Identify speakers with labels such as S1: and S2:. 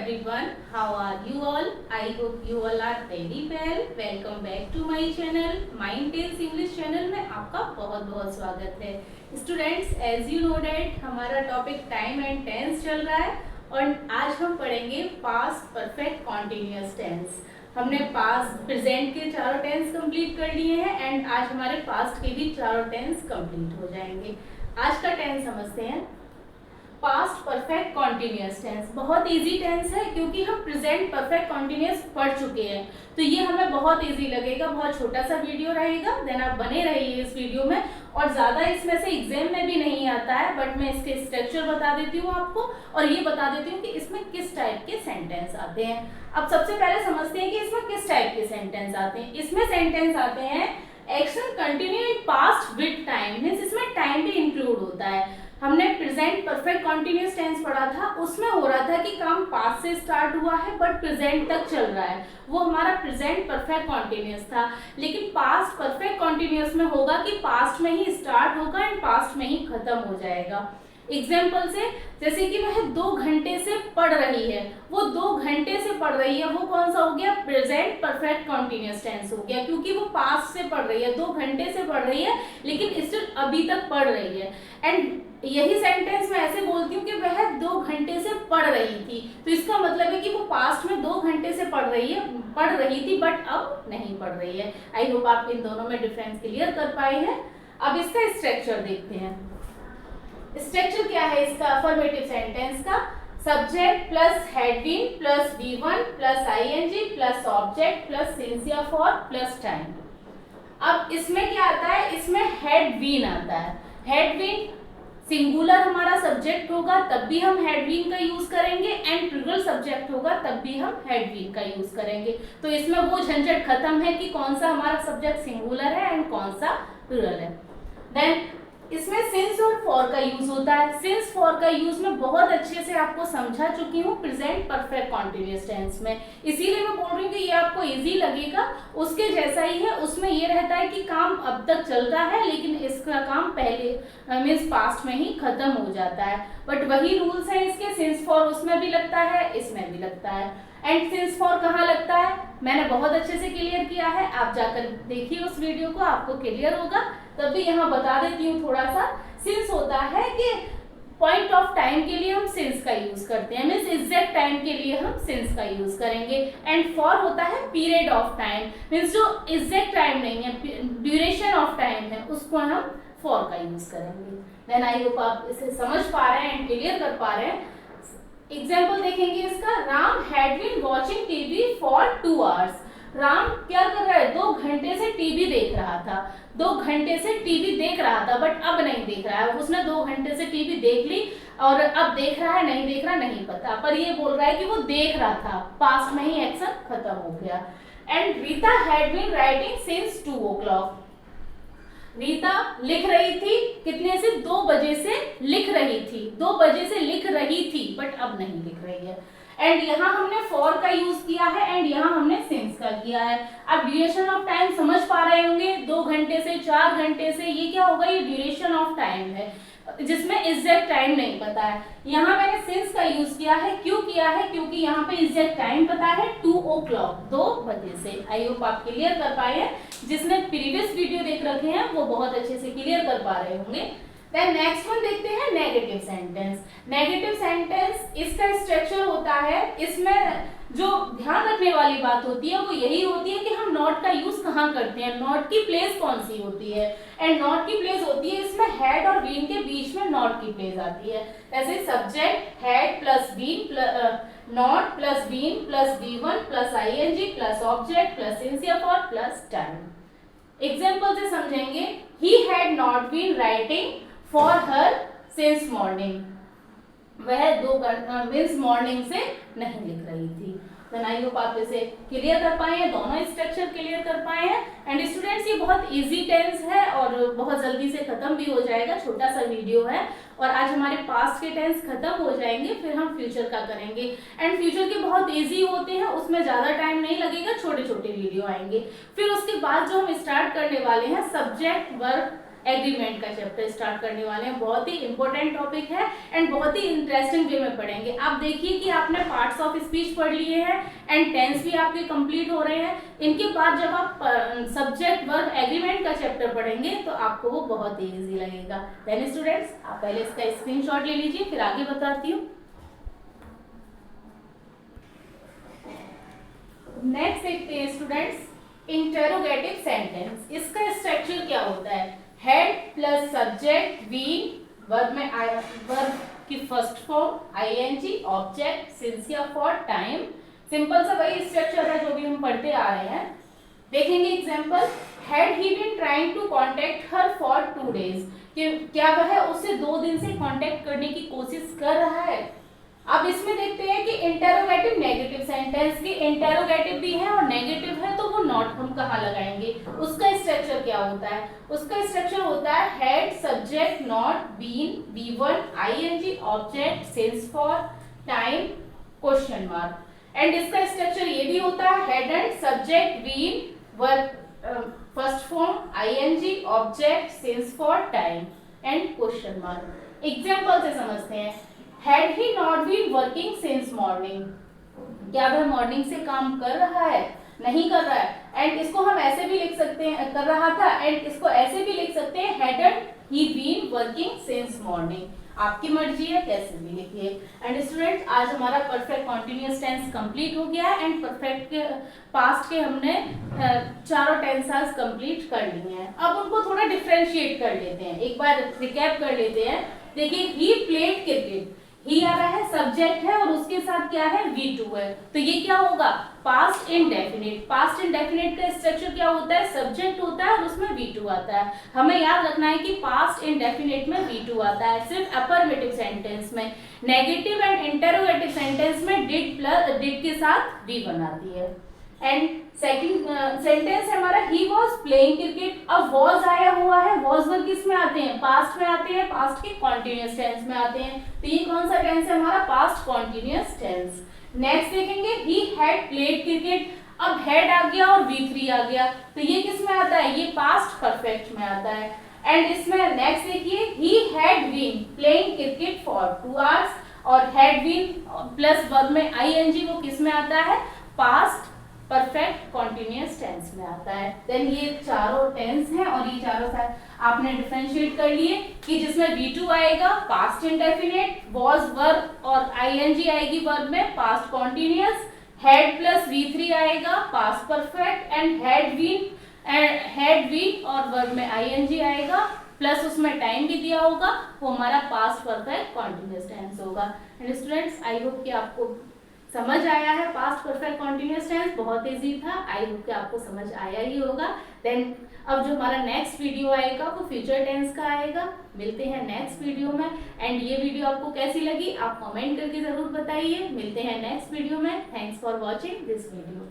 S1: everyone, how are you all? I hope you all are very well. Welcome back to my channel. Mind Tales English channel में आपका बहुत बहुत स्वागत है. Students, as you know that हमारा topic time and tense चल रहा है और आज हम पढ़ेंगे पास्ट परफेक्ट कॉन्टिन्यूअस टेंस. हमने पास्ट प्रेजेंट के चारों टेंस कंप्लीट कर लिए हैं एंड आज हमारे पास्ट के भी चारों टेंस कंप्लीट हो जाएंगे. आज का टेंस समझते हैं. पास्ट परफेक्ट कॉन्टिन्यूअस टेंस बहुत इजी टेंस है क्योंकि हम प्रेजेंट परफेक्ट कॉन्टिन्यूअस पढ़ चुके हैं, तो ये हमें बहुत इजी लगेगा. बहुत छोटा सा वीडियो रहेगा, देन आप बने रहिए इस वीडियो में. और ज़्यादा इसमें से एग्जाम में भी नहीं आता है, बट मैं इसके स्ट्रक्चर बता देती हूँ आपको और ये बता देती हूँ कि इसमें किस टाइप के सेंटेंस आते हैं. अब सबसे पहले समझते हैं कि इसमें किस टाइप के सेंटेंस आते हैं. इसमें सेंटेंस आते हैं action continue in past with time, means इसमें टाइम भी इंक्लूड होता है. हमने प्रेजेंट परफेक्ट कॉन्टिन्यूअस टेंस पढ़ा था, उसमें हो रहा था कि काम पास्ट से स्टार्ट हुआ है बट प्रेजेंट तक चल रहा है, वो हमारा प्रेजेंट परफेक्ट कॉन्टिन्यूअस था. लेकिन पास्ट परफेक्ट कॉन्टिन्यूअस में होगा कि पास्ट में ही स्टार्ट होगा एंड पास्ट में ही खत्म हो जाएगा. एग्जाम्पल से, जैसे कि वह 2 घंटे से पढ़ रही है, वो 2 घंटे से पढ़ रही है, वो कौन सा हो गया? प्रेजेंट परफेक्ट कॉन्टिन्यूअस टेंस हो गया, क्योंकि वो पास्ट से पढ़ रही है, 2 घंटे से पढ़ रही है लेकिन स्टिल अभी तक पढ़ रही है. एंड यही सेंटेंस मैं ऐसे बोलती हूँ कि वह 2 घंटे से पढ़ रही थी, तो इसका मतलब है कि वो पास्ट में 2 घंटे से पढ़ रही थी बट अब नहीं पढ़ रही है. आई होप आप इन दोनों में डिफरेंस क्लियर कर पाए हैं. अब इसका स्ट्रक्चर देखते हैं. स्ट्रक्चर क्या है इसका अफर्मेटिव सेंटेंस का? Subject plus had been plus V1 plus ING plus object plus since या फॉर प्लस टाइम. अब इसमें क्या आता है? इसमें हैड बीन आता है. हैड बीन सिंगुलर हमारा सब्जेक्ट होगा तब भी हम हैड बीन का यूज करेंगे एंड प्लूरल सब्जेक्ट होगा तब भी हम हैड बीन का यूज करेंगे. तो इसमें वो झंझट खत्म है कि कौन सा हमारा सब्जेक्ट सिंगुलर है एंड कौन सा प्लूरल है. देन इसमें सिंस और फॉर का यूज होता है. सिंस फॉर का यूज मैं बहुत अच्छे से आपको समझा चुकी हूँ प्रेजेंट परफेक्ट कॉन्टिन्यूअस टेंस में, इसीलिए मैं बोल रही हूँ कि ये आपको इजी लगेगा. उसके जैसा ही है, उसमें ये रहता है कि काम अब तक चल रहा है लेकिन इसका काम पहले मीन्स पास्ट में ही खत्म हो जाता है. बट वही रूल्स हैं इसके. सिंस फॉर उसमें भी लगता है, इसमें भी लगता है. एंड सिंस फॉर कहाँ लगता है मैंने बहुत अच्छे से क्लियर किया है, आप जाकर देखिए उस वीडियो को, आपको क्लियर होगा. तब भी यहाँ बता देती हूँ थोड़ा सा. सिंस होता है कि पॉइंट ऑफ टाइम के लिए हम सिंस का यूज करते हैं, मीन्स एग्जैक्ट टाइम के लिए हम सिंस का यूज करेंगे. एंड फॉर होता है पीरियड ऑफ टाइम, मीन्स जो एग्जैक्ट टाइम नहीं है, ड्यूरेशन ऑफ टाइम है, उसको हम फॉर का यूज करेंगे. देन आई होप आप इसे समझ पा रहे हैं एंड क्लियर कर पा रहे हैं. एग्जाम्पल देखेंगे इसका. Ram had been watching TV for 2 hours. Ram क्या कर रहा है? 2 घंटे से टीवी देख रहा था. 2 घंटे से टीवी देख रहा था बट अब नहीं देख रहा है. उसने 2 घंटे से टीवी देख ली और अब देख रहा है नहीं देख रहा नहीं पता, पर ये बोल रहा है कि वो देख रहा था, पास्ट में ही एक्शन खत्म हो गया. And Rita had been writing since 2 o'clock. Rita लिख रही थी कितने से? 2 बजे से लिख रही थी. 2 बजे से लिख रही थी बट अब नहीं लिख रही है. एंड यहाँ हमने फॉर का यूज किया है एंड यहाँ हमने सिंस का किया है. अब ड्यूरेशन ऑफ टाइम समझ पा रहे होंगे. 2 घंटे से 4 घंटे से ये क्या होगा? ये ड्यूरेशन ऑफ टाइम है जिसमें एग्जैक्ट टाइम नहीं पता है. यहाँ मैंने सिंस का यूज किया है. क्यों किया है? क्योंकि यहाँ पे एग्जैक्ट टाइम पता है 2 o'clock, 2 बजे से. आई होप आप क्लियर कर पाए हैं. जिसने प्रीवियस वीडियो देख रखे हैं वो बहुत अच्छे से क्लियर कर पा रहे होंगे. देन नेक्स्ट वन देखते हैं नेगेटिव सेंटेंस. नेगेटिव सेंटेंस इसका स्ट्रक्चर होता है, इसमें जो ध्यान रखने वाली बात होती है वो यही होती है कि हम नॉट का यूज कहाँ करते हैं, नॉट की प्लेस कौन सी होती है. एंड नॉट की प्लेस होती है इसमें हैड और बीन के बीच में नॉट की प्लेस आती है. ऐसे subject had plus been not plus been plus V1 plus ING plus object plus since या फॉर प्लस टाइम. एग्जाम्पल से समझेंगे. He had not been writing for her since morning. वह 2 घंटे मीन्स मॉर्निंग से नहीं लिख रही थी. देन आई होप आप इसे क्लियर कर पाए हैं, दोनों स्ट्रक्चर क्लियर कर पाए हैं. एंड स्टूडेंट्स ये बहुत इजी टेंस है और बहुत जल्दी से खत्म भी हो जाएगा. छोटा सा वीडियो है और आज हमारे पास्ट के टेंस खत्म हो जाएंगे, फिर हम फ्यूचर का करेंगे. एंड फ्यूचर के बहुत इजी होते हैं, उसमें ज़्यादा टाइम नहीं लगेगा, छोटे छोटे वीडियो आएंगे. फिर उसके बाद जो हम स्टार्ट करने वाले हैं सब्जेक्ट वर्ब एग्रीमेंट का चैप्टर स्टार्ट करने वाले हैं। बहुत ही इंपॉर्टेंट टॉपिक है एंड बहुत ही इंटरेस्टिंग वे में पढ़ेंगे। आप देखिए कि आपने पार्ट्स ऑफ स्पीच पढ़ लिए हैं एंड टेंस भी आपके कंप्लीट हो रहे हैं। इनके बाद जब आप सब्जेक्ट वर्ब एग्रीमेंट का चैप्टर पढ़ेंगे तो आपको वो बहुत ही ईजी लगेगा। देन स्टूडेंट्स, आप पहले इसका स्क्रीनशॉट ले लीजिए, फिर आगे बताती हूँ। नेक्स्ट देखते हैं स्टूडेंट्स, इंटेरोगेटिव सेंटेंस। इसका स्ट्रक्चर क्या होता है? Had plus subject been, verb में वर्ब की first form ING, object since या फॉर, टाइम। सिंपल सा वही स्ट्रक्चर है जो भी हम पढ़ते आ रहे हैं। देखेंगे example, had he been trying to contact her for 2 days, कि क्या वह उससे 2 दिन से कांटेक्ट करने की कोशिश कर रहा है। अब इसमें देखते हैं कि इंटेरोगेटिव नेगेटिव सेंटेंस की इंटेरोगेटिव भी है और नेगेटिव है, तो वो नॉट हम कहाँ लगाएंगे? उसका स्ट्रक्चर क्या होता है? उसका स्ट्रक्चर होता है had subject not been, B1 ING, object since for, time question mark. And इसका स्ट्रक्चर ये भी होता है had and subject been, verb first form ING, object since for, time and question mark. Example से समझते हैं। Had he not been working since morning, क्या वह मॉर्निंग से काम कर रहा है? नहीं कर रहा है। एंड इसको हम ऐसे भी लिख सकते हैं, कर रहा था, एंड इसको ऐसे भी लिख सकते हैं hadn't he been working since morning। आपकी मर्जी है, कैसे भी लिखिए। एंड स्टूडेंट्स, आज हमारा परफेक्ट कॉन्टिन्यूअस टेंस कंप्लीट हो गया है एंड परफेक्ट के पास्ट के हमने चारों टेंसेस कंप्लीट कर लिए हैं। अब उनको थोड़ा डिफरेंशिएट कर लेते हैं, एक बार रिकैप कर लेते हैं। देखिए, ही प्लेड क्रिकेट, ही आ रहा है, सब्जेक्ट है और उसके साथ क्या है? V2 है, तो ये क्या होगा? Past indefinite. पास्ट इंडेफिनिट का स्ट्रक्चर क्या होता है? सब्जेक्ट होता है और उसमें V2 आता है। हमें याद रखना है कि पास्ट इंडेफिनिट में V2 आता है सिर्फ अफर्मेटिव सेंटेंस में। नेगेटिव एंड इंटेरोगेटिव सेंटेंस में डिड के साथ V1 आती है। एंड सेकंड सेंटेंस है हमारा ही वॉज प्लेइंग क्रिकेट। अब वॉज आया हुआ है, वॉज वर्ब किस में आते हैं? पास्ट में आते हैं, पास्ट के कॉन्टिन्यूअस टेंस में आते हैं। तो ये कौन सा टेंस है हमारा? Past continuous tense. नेक्स्ट देखेंगे, ही हैड प्लेड क्रिकेट। अब हैड आ गया और V3 आ गया, तो ये किस में आता है? ये पास्ट परफेक्ट में आता है। एंड इसमें नेक्स्ट देखिए, he had been playing cricket for 2 hours, और हैड बीन प्लस वर्ब में आईएनजी, वो किस में आता है? पास्ट परफेक्ट कॉन्टिन्यूअस टेंस में आता है। देन ये चारों टेंस हैं और ये चारों आपने डिफरेंशिएट कर लिए कि जिसमें V2 आएगा पास्ट इंडेफिनिट, वॉज वर्ब और आईएनजी आएगी वर्ब में past continuous, had plus V3 आएगा past perfect, and had been और वर्ब में आईएनजी आएगा प्लस उसमें टाइम भी दिया होगा, वो हमारा पास्ट परफेक्ट कॉन्टिन्यूअस टेंस होगा। एंड स्टूडेंट्स, आई होप कि आपको समझ आया है। पास्ट परफेक्ट कॉन्टिन्यूअस टेंस बहुत इजी था, आई होप कि आपको समझ आया ही होगा। देन अब जो हमारा नेक्स्ट वीडियो आएगा वो फ्यूचर टेंस का आएगा। मिलते हैं नेक्स्ट वीडियो में। एंड ये वीडियो आपको कैसी लगी आप कमेंट करके जरूर बताइए। मिलते हैं नेक्स्ट वीडियो में। Thanks for watching this video.